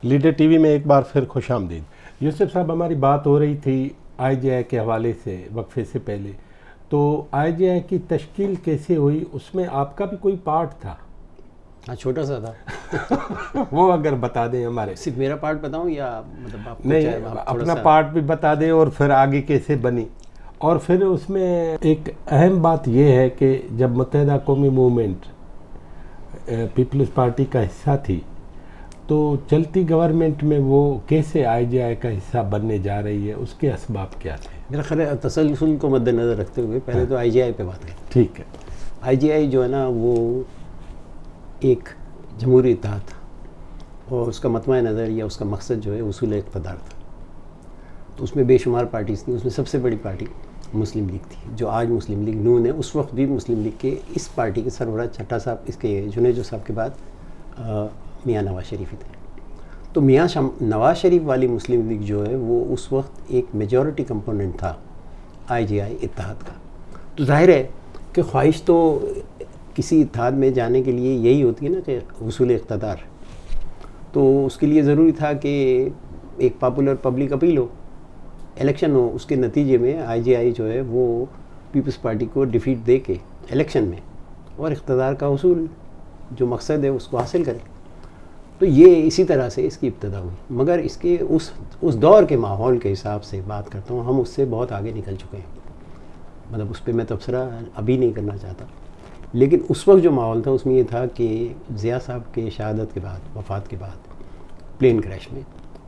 Leader T V میں ایک بار پھر خوش آمدید۔ یوسف صاحب، ہماری بات ہو رہی تھی آئی جے آئی کے حوالے سے وقفے سے پہلے، تو آئی جے آئی کی تشکیل کیسے ہوئی؟ اس میں آپ کا بھی کوئی پارٹ تھا؟ ہاں، چھوٹا سا تھا۔ وہ اگر بتا دیں ہمارے۔ صرف میرا پارٹ بتاؤں یا مطلب آپ نہیں، اپنا پارٹ بھی بتا دیں اور پھر آگے کیسے بنی۔ اور پھر اس میں ایک اہم بات یہ ہے کہ جب متحدہ قومی موومنٹ پیپلز پارٹی کا حصہ تھی تو چلتی گورنمنٹ میں وہ کیسے آئی جے آئی کا حصہ بننے جا رہی ہے، اس کے اسباب کیا تھے؟ میرا خیال ہے تسلسل کو مد نظر رکھتے ہوئے پہلے تو آئی جے آئی پہ بات کریں۔ ٹھیک ہے۔ آئی جے آئی جو ہے نا وہ ایک جمہوری اتحاد تھا، اور اس کا مطمع نظر یا اس کا مقصد جو ہے اصول اقتدار تھا۔ تو اس میں بے شمار پارٹیز تھیں، اس میں سب سے بڑی پارٹی مسلم لیگ تھی، جو آج مسلم لیگ نون ہے۔ اس وقت بھی مسلم لیگ کے اس پارٹی کے سربراہ چٹھا صاحب، اس کے جنیجو صاحب کے بعد میاں نواز شریف ہی تھے۔ تو میاں نواز شریف والی مسلم لیگ جو ہے وہ اس وقت ایک میجورٹی کمپوننٹ تھا آئی جے آئی اتحاد کا۔ تو ظاہر ہے کہ خواہش تو کسی اتحاد میں جانے کے لیے یہی ہوتی ہے نا کہ حصول اقتدار۔ تو اس کے لیے ضروری تھا کہ ایک پاپولر پبلک اپیل ہو، الیکشن ہو، اس کے نتیجے میں آئی جے آئی جو ہے وہ پیپلز پارٹی کو ڈیفیٹ دے کے الیکشن میں اور اقتدار کا حصول جو مقصد ہے اس کو حاصل کرے۔ تو یہ اسی طرح سے اس کی ابتدا ہوئی، مگر اس کے اس دور کے ماحول کے حساب سے بات کرتا ہوں، ہم اس سے بہت آگے نکل چکے ہیں، مطلب اس پہ میں تبصرہ ابھی نہیں کرنا چاہتا۔ لیکن اس وقت جو ماحول تھا اس میں یہ تھا کہ ضیاء صاحب کے شہادت کے بعد، وفات کے بعد پلین کریش میں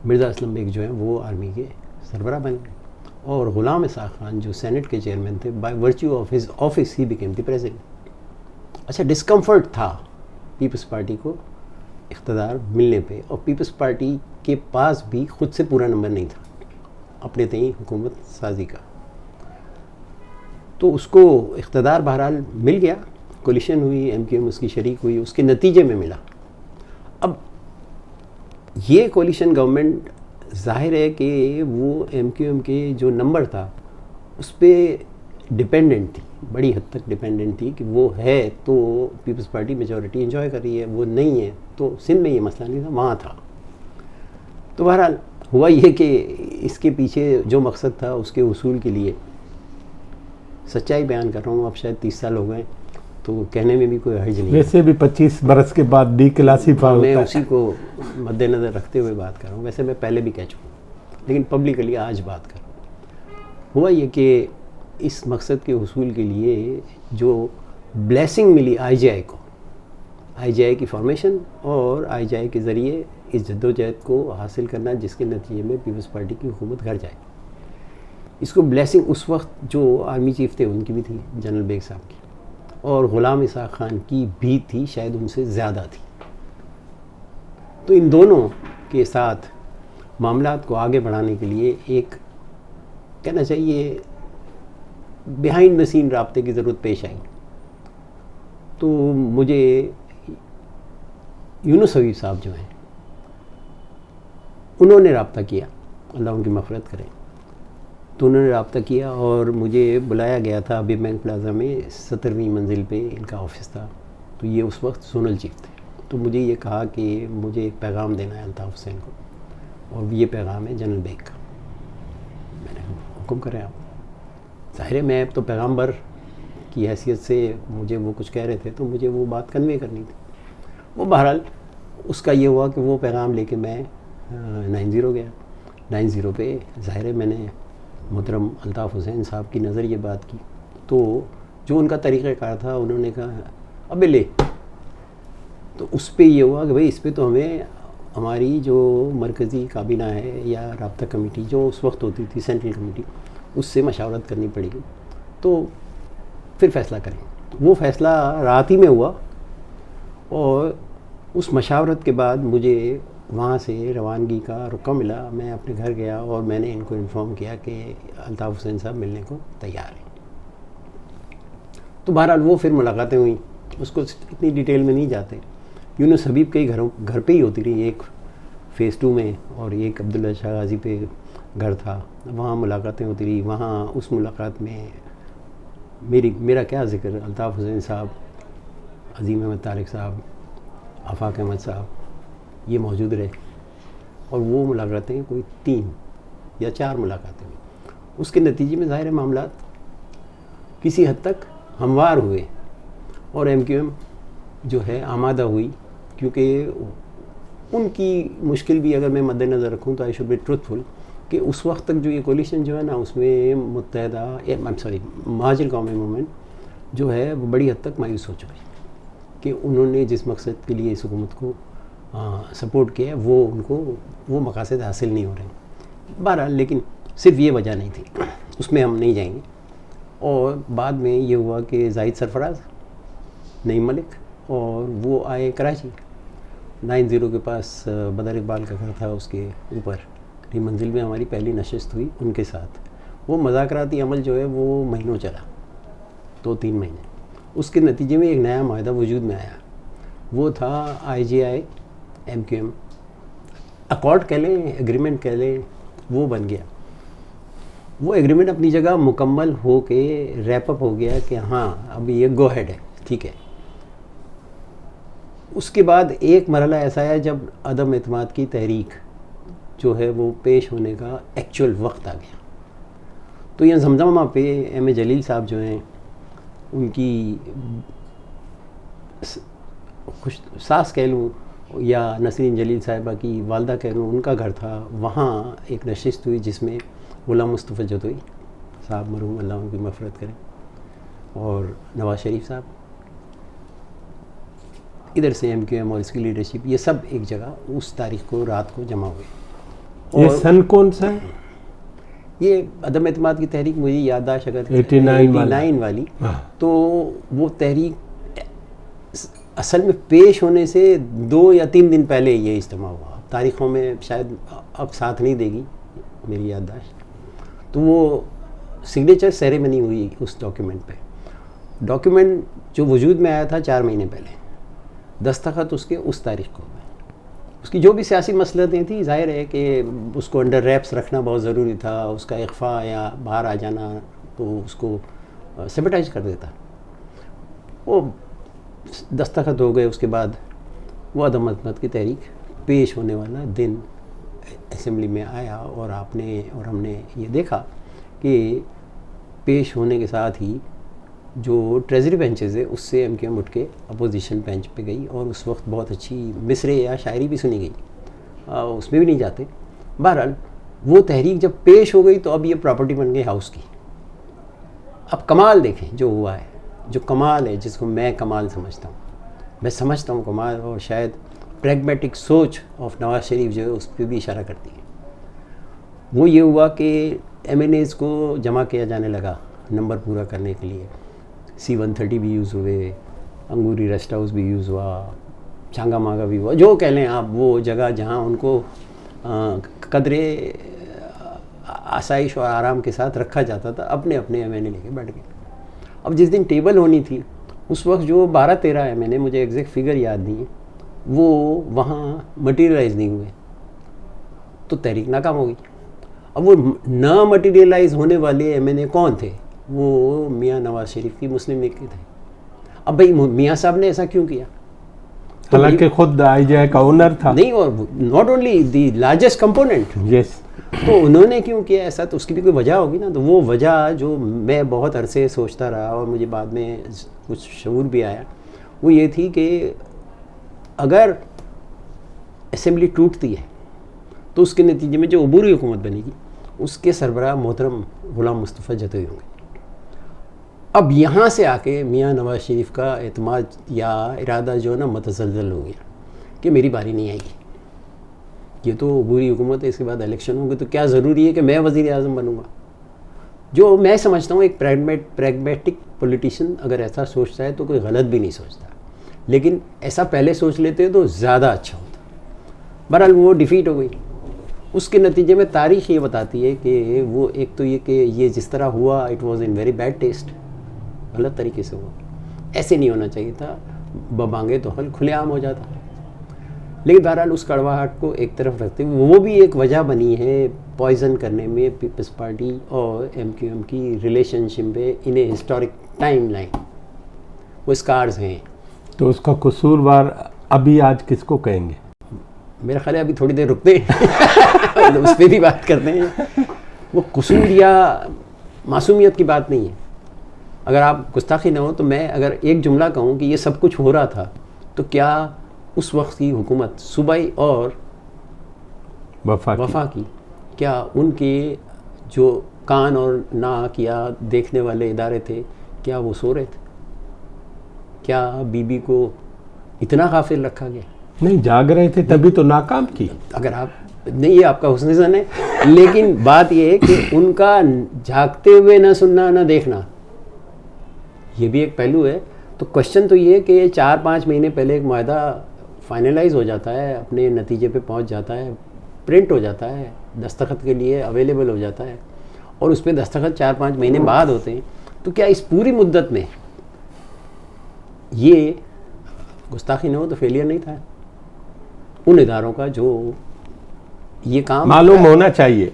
مرزا اسلم بیگ جو ہیں وہ آرمی کے سربراہ بن گئے، اور غلام اسحاق خان جو سینٹ کے چیئرمین تھے، by virtue of his office he became the president. اچھا، ڈسکمفرٹ تھا پیپلز پارٹی کو اقتدار ملنے پہ، اور پیپلز پارٹی کے پاس بھی خود سے پورا نمبر نہیں تھا اپنے تئیں حکومت سازی کا۔ تو اس کو اقتدار بہرحال مل گیا، کولیشن ہوئی، ایم کیو ایم اس کی شریک ہوئی، اس کے نتیجے میں ملا۔ اب یہ کولیشن گورنمنٹ ظاہر ہے کہ وہ ایم کیو ایم کے جو نمبر تھا اس پہ ڈپینڈنٹ تھی، بڑی حد تک ڈپینڈنٹ تھی کہ وہ ہے تو پیپلز پارٹی میجورٹی انجوائے کر رہی ہے، وہ نہیں ہے تو سندھ میں یہ مسئلہ نہیں تھا، وہاں تھا۔ تو بہرحال ہوا یہ کہ اس کے پیچھے جو مقصد تھا اس کے حصول کے لیے سچائی بیان کر رہا ہوں، اب شاید 30 سال ہو گئے تو کہنے میں بھی کوئی حرج نہیں، ویسے بھی 25 برس کے بعد ڈی کلاسیفائی ہوتا ہے، میں اسی کو مد نظر رکھتے ہوئے بات کر رہا ہوں۔ ویسے میں پہلے بھی کہہ چکا ہوں لیکن پبلکلی آج بات کر رہا ہوں۔ ہوا یہ کہ اس مقصد کے حصول کے لیے جو بلیسنگ ملی آئی جے آئی کو، آئی جے آئی کی فارمیشن اور آئی جے آئی کے ذریعے اس جدوجہد کو حاصل کرنا جس کے نتیجے میں پیپلز پارٹی کی حکومت گھر جائے، اس کو بلیسنگ اس وقت جو آرمی چیف تھے ان کی بھی تھی، جنرل بیگ صاحب کی، اور غلام اسحاق خان کی بھی تھی، شاید ان سے زیادہ تھی۔ تو ان دونوں کے ساتھ معاملات کو آگے بڑھانے کے لیے ایک کہنا چاہیے بیہائنڈ دا سین رابطے کی ضرورت پیش آئی۔ تو مجھے یونس حبیب صاحب جو ہیں انہوں نے رابطہ کیا، اللہ ان کی مغفرت کرے، تو انہوں نے رابطہ کیا اور مجھے بلایا گیا تھا ابھی بینک پلازا میں 17ویں منزل پہ ان کا آفس تھا، تو یہ اس وقت زونل چیف تھے۔ تو مجھے یہ کہا کہ مجھے ایک پیغام دینا ہے الطاف حسین کو، اور یہ پیغام ہے جنرل بیگ کا۔ میں نے حکم کرے آپ۔ ظاہر ہے میں تو پیغامبر کی حیثیت سے مجھے وہ کچھ کہہ رہے تھے تو مجھے وہ بات کنوے کرنی تھی۔ وہ بہرحال اس کا یہ ہوا کہ وہ پیغام لے کے میں 90 گیا۔ 90 پہ ظاہر ہے میں نے محترم الطاف حسین صاحب کی نظر یہ بات کی، تو جو ان کا طریقہ کار تھا انہوں نے کہا ابے لے، تو اس پہ یہ ہوا کہ بھائی اس پہ تو ہمیں ہماری جو مرکزی کابینہ ہے یا رابطہ کمیٹی جو اس وقت ہوتی تھی سینٹرل کمیٹی، اس سے مشاورت کرنی پڑے گی، تو پھر فیصلہ کریں۔ وہ فیصلہ رات ہی میں ہوا، اور اس مشاورت کے بعد مجھے وہاں سے روانگی کا رکا ملا۔ میں اپنے گھر گیا اور میں نے ان کو انفارم کیا کہ الطاف حسین صاحب ملنے کو تیار ہیں۔ تو بہرحال وہ پھر ملاقاتیں ہوئیں، اس کو اتنی ڈیٹیل میں نہیں جاتے۔ یونس حبیب کے گھر پہ ہی ہوتی رہی، ایک فیز 2 میں اور ایک عبداللہ شاہ غازی پہ گھر تھا، وہاں ملاقاتیں ہوتی رہی۔ وہاں اس ملاقات میں میرا کیا ذکر، الطاف حسین صاحب، عظیم احمد طارق صاحب، آفاق احمد صاحب یہ موجود رہے، اور وہ ملاقاتیں کوئی 3 یا 4 ملاقاتیں ہوئی. اس کے نتیجے میں ظاہر معاملات کسی حد تک ہموار ہوئے اور ایم کیو ایم جو ہے آمادہ ہوئی, کیونکہ ان کی مشکل بھی اگر میں مد نظر رکھوں تو آئی شوڈ بی ٹروتھفل کہ اس وقت تک جو یہ کولیشن جو ہے نا اس میں مہاجر قومی موومنٹ جو ہے وہ بڑی حد تک مایوس ہو چکی کہ انہوں نے جس مقصد کے لیے اس حکومت کو سپورٹ کیا ہے وہ ان کو وہ مقاصد حاصل نہیں ہو رہے ہیں. بہرحال لیکن صرف یہ وجہ نہیں تھی, اس میں ہم نہیں جائیں گے. اور بعد میں یہ ہوا کہ زاہد سرفراز, نعیم ملک اور وہ آئے کراچی. 90 کے پاس بدر اقبال کا گھر تھا, اس کے اوپر منزل میں ہماری پہلی نشست ہوئی ان کے ساتھ. وہ مذاکراتی عمل جو ہے وہ مہینوں چلا, 2-3 مہینے. اس کے نتیجے میں ایک نیا معاہدہ وجود میں آیا, وہ تھا I J I M Q M accord کہہ لیں, ایگریمنٹ کہہ لیں, وہ بن گیا. وہ ایگریمنٹ اپنی جگہ مکمل ہو کے ریپ اپ ہو گیا کہ ہاں اب یہ گو ہیڈ ہے, ٹھیک ہے. اس کے بعد ایک مرحلہ ایسا ہے جب عدم اعتماد کی تحریک جو ہے وہ پیش ہونے کا ایکچوئل وقت آ گیا. تو یہ زمزمہ پہ ایم اے جلیل صاحب جو ہیں, ان کی ساس کہہ لوں یا نسرین جلیل صاحبہ کی والدہ کہہ لوں, ان کا گھر تھا. وہاں ایک نشست ہوئی جس میں غلام مصطفیٰ جتوئی صاحب مرحوم, اللہ ان کی مغفرت کریں, اور نواز شریف صاحب, ادھر سے ایم کیو ایم اور اس کی لیڈرشپ, یہ سب ایک جگہ اس تاریخ کو رات کو جمع ہوئے. یہ سن کون سا ہے؟ یہ عدم اعتماد کی تحریک مجھے یادداشت اگر 89 والی, تو وہ تحریک اصل میں پیش ہونے سے 2 یا 3 دن پہلے یہ اجتماع ہوا. تاریخوں میں شاید اب ساتھ نہیں دے گی میری یادداشت. تو وہ سگنیچر سیریمنی ہوئی اس ڈاکیومنٹ پہ. ڈاکیومنٹ جو وجود میں آیا تھا 4 مہینے پہلے, دستخط اس کے اس تاریخ کو ہوئے. اس کی جو بھی سیاسی مصلحتیں تھیں, ظاہر ہے کہ اس کو انڈر ریپس رکھنا بہت ضروری تھا. اس کا اخفاء یا باہر آ جانا تو اس کو سیبوٹائز کر دیتا. وہ دستخط ہو گئے. اس کے بعد وہ عدم اعتماد کی تحریک پیش ہونے والا دن اسمبلی میں آیا, اور ہم نے یہ دیکھا کہ پیش ہونے کے ساتھ ہی جو ٹریزری بینچز ہے اس سے ایم کیو ایم اٹھ کے اپوزیشن بینچ پہ گئی, اور اس وقت بہت اچھی مصرے یا شاعری بھی سنی گئی, اس میں بھی نہیں جاتے. بہرحال وہ تحریک جب پیش ہو گئی تو اب یہ پراپرٹی بن گئی ہاؤس کی. اب کمال دیکھیں جو ہوا ہے, جو کمال ہے جس کو میں کمال سمجھتا ہوں, میں سمجھتا ہوں کمال, اور شاید پریگمیٹک سوچ آف نواز شریف جو ہے اس پہ بھی اشارہ کرتی ہے. وہ یہ ہوا کہ ایم این ایز کو جمع کیا جانے لگا نمبر پورا کرنے کے لیے. C-130 بھی یوز ہوئے, انگوری ریسٹ ہاؤس بھی یوز ہوا, چانگا مانگا بھی ہوا, جو کہہ لیں آپ. وہ جگہ جہاں ان کو قدرے آسائش اور آرام کے ساتھ رکھا جاتا تھا, اپنے ایم این اے لے کے بیٹھ گئے. اب جس دن ٹیبل ہونی تھی اس وقت جو 12-13 ایم این اے, مجھے ایگزیکٹ فگر یاد نہیں ہے, وہ وہاں مٹیریلائز نہیں ہوئے, تو تحریک ناکام ہو گئی. اب وہ نہ مٹیریلائز ہونے والے ایم این اے کون تھے؟ وہ میاں نواز شریف کی مسلم لیگ کے تھے. اب بھائی میاں صاحب نے ایسا کیوں کیا؟ حالانکہ خود آئی جے کا اونر تھا. نہیں, اور not only the largest component. Yes. تو انہوں نے کیوں کیا ایسا؟ تو اس کی بھی کوئی وجہ ہوگی نا. تو وہ وجہ جو میں بہت عرصے سوچتا رہا اور مجھے بعد میں کچھ شعور بھی آیا, وہ یہ تھی کہ اگر اسمبلی ٹوٹتی ہے تو اس کے نتیجے میں جو عبوری حکومت بنے گی اس کے سربراہ محترم غلام مصطفیٰ جتوئی ہوں گے. اب یہاں سے آ کے میاں نواز شریف کا اعتماد یا ارادہ جو ہے نا متزلزل ہو گیا کہ میری باری نہیں آئے گی, یہ تو عبوری حکومت ہے, اس کے بعد الیکشن ہوں گے, تو کیا ضروری ہے کہ میں وزیر اعظم بنوں گا. جو میں سمجھتا ہوں ایک پریگمیٹک پولیٹیشین اگر ایسا سوچتا ہے تو کوئی غلط بھی نہیں سوچتا, لیکن ایسا پہلے سوچ لیتے تو زیادہ اچھا ہوتا. بہرحال وہ ڈیفیٹ ہو گئی. اس کے نتیجے میں تاریخ یہ بتاتی ہے کہ وہ ایک تو یہ کہ یہ جس طرح ہوا it was in very bad test, غلط طریقے سے ہوا, ایسے نہیں ہونا چاہیے تھا. ببانگے تو حل کھلے عام ہو جاتا. لیکن بہرحال اس کڑواہٹ کو ایک طرف رکھتے ہوئے وہ بھی ایک وجہ بنی ہے پوائزن کرنے میں پیپلز پارٹی اور ایم کیو ایم کی ریلیشن شپ پہ ان اے ہسٹورک ٹائم لائن. وہ اسکارز ہیں. تو اس کا قصوروار ابھی آج کس کو کہیں گے؟ میرا خیال ہے ابھی تھوڑی دیر رکتے ہیں اس پہ بھی بات کرتے ہیں. وہ قصور یا معصومیت کی بات نہیں ہے. اگر آپ گستاخی نہ ہو تو میں اگر ایک جملہ کہوں کہ یہ سب کچھ ہو رہا تھا تو کیا اس وقت کی حکومت صوبائی اور وفاقی کیا ان کے جو کان اور ناک یا دیکھنے والے ادارے تھے کیا وہ سو رہے تھے؟ کیا بی بی کو اتنا غافل رکھا گیا؟ نہیں، جاگ رہے تھے تبھی تو ناکام کی. اگر آپ نہیں، یہ آپ کا حسن زن ہے، لیکن بات یہ ہے کہ ان کا جھانکتے ہوئے نہ سننا نہ دیکھنا یہ بھی ایک پہلو ہے. تو کوشچن تو یہ ہے کہ 4-5 مہینے پہلے ایک معاہدہ فائنلائز ہو جاتا ہے، اپنے نتیجے پہ پہنچ جاتا ہے، پرنٹ ہو جاتا ہے، دستخط کے لیے اویلیبل ہو جاتا ہے، اور اس پہ دستخط 4-5 مہینے بعد ہوتے ہیں. تو کیا اس پوری مدت میں یہ گستاخی نہ ہو تو فیلئر نہیں تھا ان اداروں کا جو یہ کام معلوم ہونا چاہیے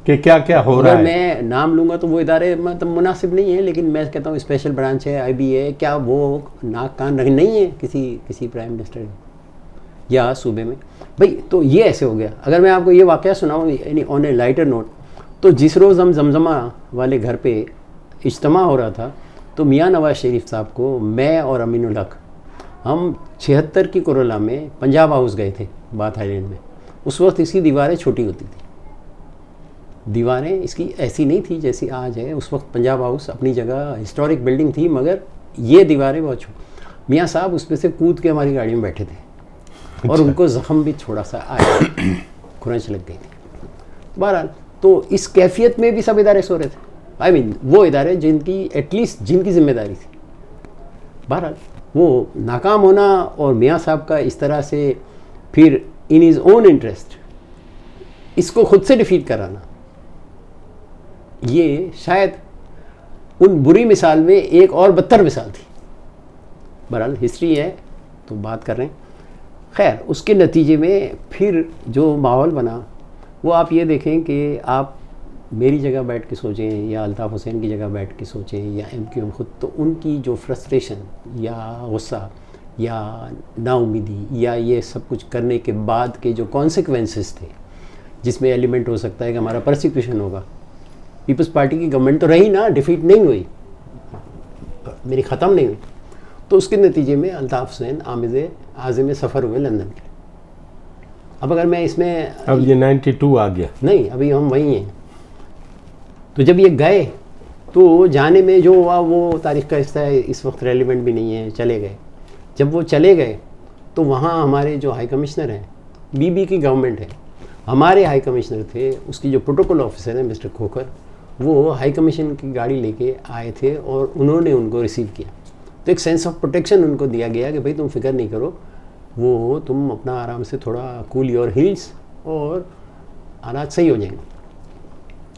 کہ کیا کیا ہو رہا اگر ہے. میں نام لوں گا تو وہ ادارے مطلب مناسب نہیں ہیں، لیکن میں کہتا ہوں اسپیشل برانچ ہے، آئی بی ہے، کیا وہ ناک کان نہیں ہے کسی پرائم منسٹر یا صوبے میں؟ بھائی تو یہ ایسے ہو گیا. اگر میں آپ کو یہ واقعہ سناؤں یعنی آن اے لائٹر نوٹ، تو جس روز ہم زمزمہ والے گھر پہ اجتماع ہو رہا تھا تو میاں نواز شریف صاحب کو میں اور امین الحق ہم 76 کی کرولا میں پنجاب ہاؤس گئے تھے بات آئی لینڈ میں. اس وقت اس کی دیواریں چھوٹی ہوتی تھیں، دیواریں اس کی ایسی نہیں تھی جیسی آج ہے. اس وقت پنجاب ہاؤس اپنی جگہ ہسٹورک بلڈنگ تھی، مگر یہ دیواریں بہت چھوٹی. میاں صاحب اس پہ سے کود کے ہماری گاڑی میں بیٹھے تھے اور ان کو زخم بھی تھوڑا سا آیا، کھرنچ لگ گئی تھی. بہرحال تو اس کیفیت میں بھی سب ادارے سو رہے تھے. آئی مین وہ ادارے جن کی ایٹ لیسٹ جن کی ذمہ داری تھی. بہرحال وہ ناکام ہونا اور میاں صاحب کا اس طرح سے پھر ان ہز اون انٹرسٹ اس کو خود سے ڈیفیٹ کرانا، یہ شاید ان بری مثال میں ایک اور بدتر مثال تھی. بہرحال ہسٹری ہے تو بات کر رہے ہیں. خیر اس کے نتیجے میں پھر جو ماحول بنا وہ آپ یہ دیکھیں کہ آپ میری جگہ بیٹھ کے سوچیں یا الطاف حسین کی جگہ بیٹھ کے سوچیں یا ایم کیو ایم خود، تو ان کی جو فرسٹریشن یا غصہ یا نا امیدی یا یہ سب کچھ کرنے کے بعد کے جو کانسیکوینسز تھے، جس میں ایلیمنٹ ہو سکتا ہے کہ ہمارا پرسیکیوشن ہوگا. پیپلز پارٹی کی گورنمنٹ تو رہی نا، ڈیفیٹ نہیں ہوئی، میری ختم نہیں ہوئی. تو اس کے نتیجے میں الطاف حسین عازم سفر ہوئے لندن کے. اب اگر میں اس میں اب یہ 92 آ گیا، نہیں ابھی ہم وہیں ہیں. تو جب یہ گئے تو جانے میں جو ہوا وہ تاریخ کا حصہ ہے، اس وقت ریلیونٹ بھی نہیں ہے، چلے گئے. جب وہ چلے گئے تو وہاں ہمارے جو ہائی کمشنر ہیں، بی بی کی گورنمنٹ ہے، ہمارے ہائی کمشنر تھے، اس کی جو پروٹوکول آفیسر ہیں مسٹر کھوکر، وہ ہائی کمیشن کی گاڑی لے کے آئے تھے اور انہوں نے ان کو ریسیو کیا. تو ایک سینس آف پروٹیکشن ان کو دیا گیا کہ بھائی تم فکر نہیں کرو، وہ تم اپنا آرام سے تھوڑا کول یور ہیلز اور حالات صحیح ہو جائیں گے.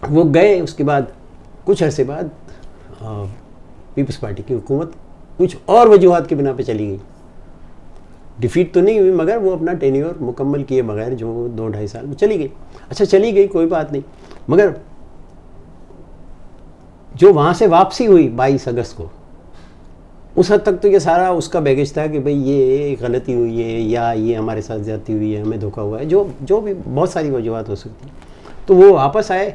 وہ گئے. اس کے بعد کچھ عرصے بعد پیپلز پارٹی کی حکومت کچھ اور وجوہات کی بنا پہ چلی گئی. ڈیفیٹ تو نہیں ہوئی مگر وہ اپنا ٹینیور مکمل کیے بغیر جو 2-2.5 سال میں چلی گئی. اچھا چلی گئی کوئی بات نہیں، مگر جو وہاں سے واپسی ہوئی 22 اگست کو، اس حد تک تو یہ سارا اس کا بیگیج تھا کہ بھئی یہ غلطی ہوئی ہے یا یہ ہمارے ساتھ زیادتی ہوئی ہے، ہمیں دھوکہ ہوا ہے، جو بھی بہت ساری وجوہات ہو سکتی. تو وہ واپس آئے.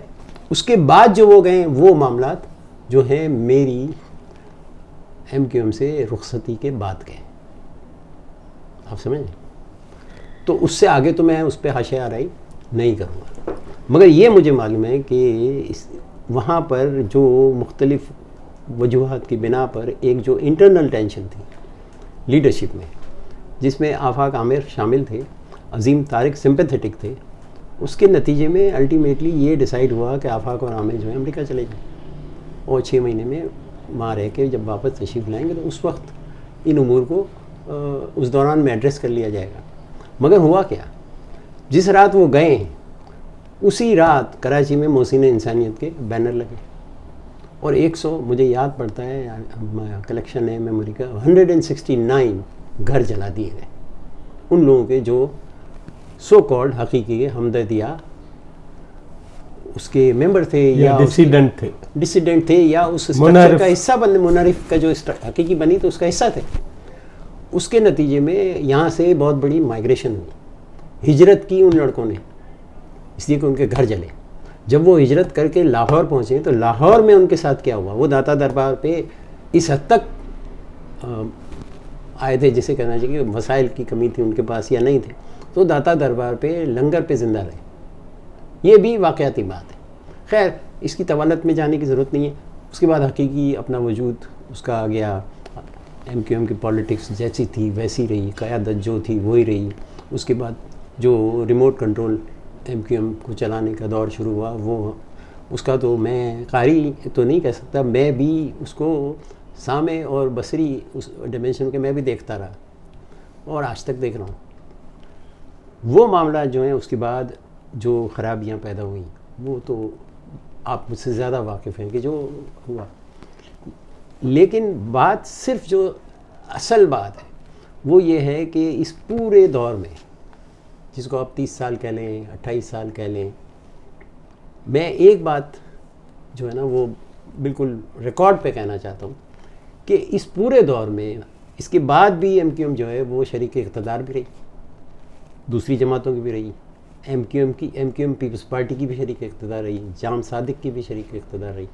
اس کے بعد جو وہ گئے وہ معاملات جو ہیں میری ایم کیو ایم سے رخصتی کے بعد گئے. آپ سمجھیں؟ تو اس سے آگے تو میں اس پہ حاشیہ آرائی نہیں کروں گا، مگر یہ مجھے معلوم ہے کہ وہاں پر جو مختلف وجوہات کی بنا پر ایک جو انٹرنل ٹینشن تھی لیڈرشپ میں، جس میں آفاق عامر شامل تھے، عظیم طارق سمپیتھیٹک تھے، اس کے نتیجے میں الٹیمیٹلی یہ ڈیسائیڈ ہوا کہ آفاق اور عامر جو ہیں امریکہ چلے جائیں اور 6 مہینے میں وہاں رہ کے جب واپس تشریف لائیں گے تو اس وقت ان امور کو اس دوران میں ایڈریس کر لیا جائے گا. مگر ہوا کیا، جس رات وہ گئے اسی رات کراچی میں محسن انسانیت کے بینر لگے اور 100 مجھے یاد پڑتا ہے، کلیکشن ہے میموری کا، 169 گھر جلا دیے گئے ان لوگوں کے جو سو کالڈ حقیقی ہمدرد یا اس کے ممبر تھے یا ڈسیڈنٹ تھے یا اس اسٹرکچر کا حصہ بنے، منحرف کا جو حقیقی بنی تو اس کا حصہ تھے. اس کے نتیجے میں یہاں سے بہت بڑی مائگریشن ہوئی ہجرت کی ان لڑکوں نے، اس لیے کہ ان کے گھر جلے. جب وہ ہجرت کر کے لاہور پہنچے تو لاہور میں ان کے ساتھ کیا ہوا، وہ داتا دربار پہ اس حد تک آئے تھے جسے کہنا چاہیے کہ وسائل کی کمی تھی ان کے پاس یا نہیں تھے، تو داتا دربار پہ لنگر پہ زندہ رہے. یہ بھی واقعاتی بات ہے. خیر اس کی طوالت میں جانے کی ضرورت نہیں ہے. اس کے بعد حقیقی اپنا وجود اس کا آ گیا. ایم کیو ایم کی پالیٹکس جیسی تھی ویسی رہی، قیادت جو تھی وہی رہی. اس کے بعد جو remote control M Q M کو چلانے کا دور شروع ہوا، وہ اس کا تو میں قاری تو نہیں کہہ سکتا، میں بھی اس کو سامع اور بصری اس ڈیمینشن کے میں بھی دیکھتا رہا اور آج تک دیکھ رہا ہوں. وہ معاملات جو ہیں اس کے بعد جو خرابیاں پیدا ہوئیں وہ تو آپ مجھ سے زیادہ واقف ہیں کہ جو ہوا. لیکن بات صرف جو اصل بات ہے وہ یہ ہے کہ اس پورے دور میں، جس کو آپ 30 سال کہہ لیں 28 سال کہہ لیں، میں ایک بات جو ہے نا وہ بالکل ریکارڈ پہ کہنا چاہتا ہوں کہ اس پورے دور میں اس کے بعد بھی ایم کیو ایم جو ہے وہ شریک اقتدار بھی رہی، دوسری جماعتوں کی بھی رہی. M Q M Peoples Party کی بھی شریک اقتدار رہی، جام صادق کی بھی شریک اقتدار رہی.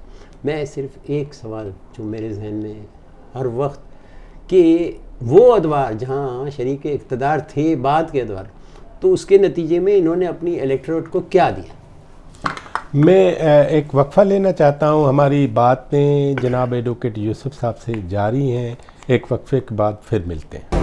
میں صرف ایک سوال جو میرے ذہن میں ہر وقت کہ وہ ادوار جہاں شریک اقتدار تھے بعد کے ادوار، تو اس کے نتیجے میں انہوں نے اپنی الیکٹوریٹ کو کیا دیا. میں ایک وقفہ لینا چاہتا ہوں. ہماری باتیں جناب ایڈوکیٹ یوسف صاحب سے جاری ہیں. ایک وقفے کے بعد پھر ملتے ہیں.